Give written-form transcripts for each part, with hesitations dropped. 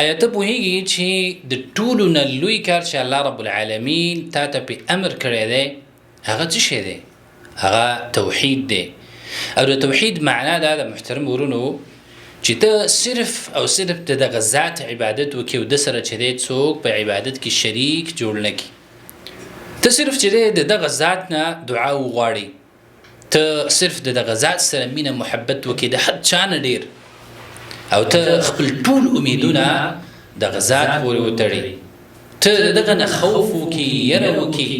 آیا ته پوهیږي چې د ټولو نه لوی کار چې الله رب العالمین تا ته په امر کړی دی هغه څه شی دی؟ هغه توحید دی. او د توحید معنا دا د محترم ورونو چې ته صرف او صرف د دغه ذات عبادت وکړې او د سره چې دی څوک په عبادت کې شریک جوړ نه کړي. ته صرف چې دی د دغه ذات نه دعا وغواړې، ته صرف د دغه ذات سره مینه محبت وکړې د حد چا نه ډېر، او ته خپل ټول امیدونه دغه ذات پورې وتړې، ته د دغه نه خوف وکړې، یره وکړې،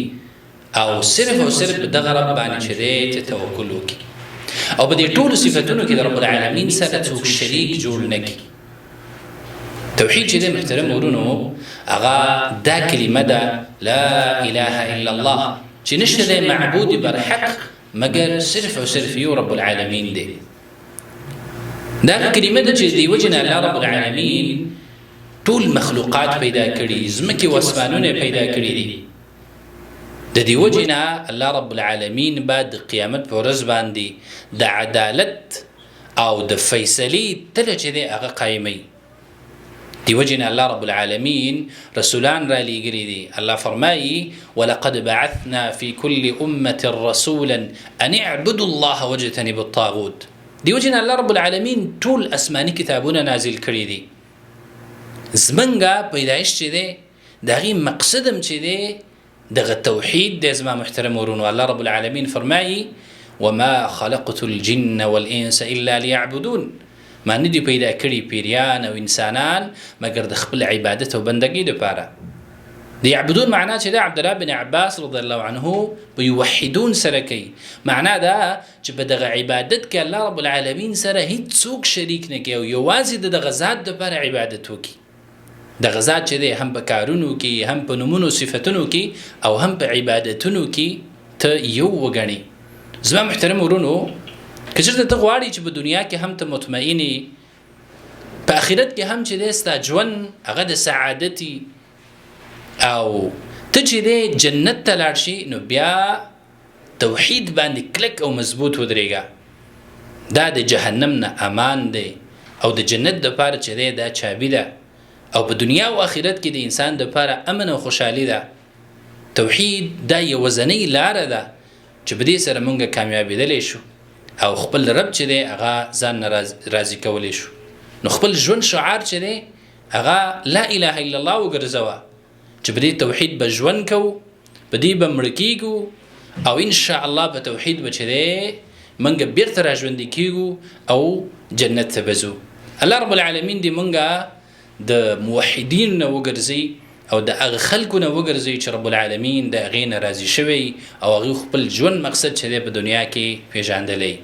او صرف دغه رب باندې چې دی ته توکل وکړې، او په دې ټولو صفتونو کې د رب العالمین سره څوک شریک جوړ نه کړي. توحید چې دی محترم ورونو هغه دا کلمه ده، لا اله الا الله، چې نشته دی معبود برحق مګر صرف او صرف یو رب العالمین دی. دا کلمه ده چې دی وجه نه الله رب العالمین ټول مخلوقات پیدا کړي، ځمکې او اسمانونه پیدا کړي دي. د دې وجه نه الله رب العالمین بعد قیامت پر ورځ باندې د عدالت او د فیصلې تله چې دی هغه قایمي. دی وجه نه الله رب العالمین رسولان را لېږلي دي. الله فرمایي ولقد بعثنا في كل امة رسولا ان اعبدوا الله واجتنبوا الطاغوت. دی وجه نه الله رب العالمین ټول اسماني کتابونه نازل کړي دي. زمنګه پیدایش چې دی د هغې مقصد هم چې دی دغه توحید دی. زما محترم ورونو الله رب العالمین فرمایي وما خلقت الجن والانس الا ليعبدون، ما ندی پیدا کړي پیریان او انسانان مګر د خپل عبادت او بندګۍ لپاره. د یعبدون معنا چې د عبد الله بن عباس رضی الله عنه په یوحدون سره کوي، معنا دا چې په دغه عبادت کې الله رب العالمین سره هیڅ څوک شریک نه کوي او یوازې د دغه ذات لپاره عبادت وکړي. دغه ذات چې دی هم په کارونو کې، هم په نومونو صفتونو کې، او هم په عبادتونو کې ته یو وګڼي. زما محترم ورونو که چېرته ته غواړې چې په دنیا کې هم ته مطمئنې، په آخرت کې هم چې دی ستا ژوند هغه د سعادتي او ته چې دی جنت ته لاړ شي، نو بیا توحید باندې کلک او مضبوط ودرېږه. دا د جهنم نه امان دی او د جنت دپاره چې دی دا چابي ده، او په دنیا او آخرت کې د انسان دپاره امن او خوشحالي ده. توحید دا یوازنۍ لاره ده چې په دې سره مونږ کامیابېدلی شو او خپل رب چې دی هغه ځان نه راضي کولی شو. نو خپل ژوند شعار چې دی هغه لا اله الا الله وګرځوه چې په دې توحید به ژوند کوو، په دې به مړه کېږو، او انشاءالله په توحید به چې دی مونږ بیرته را ژوندي کېږو او جنت ته به ځو. الله رب العالمین دې مونږ د موحدینو نه وګرځي او د هغه خلکو نه وګرځي چې رب العالمین د هغې نه راضي شوی او هغوی خپل ژوند مقصد چې دی په دنیا کې پېژندلی.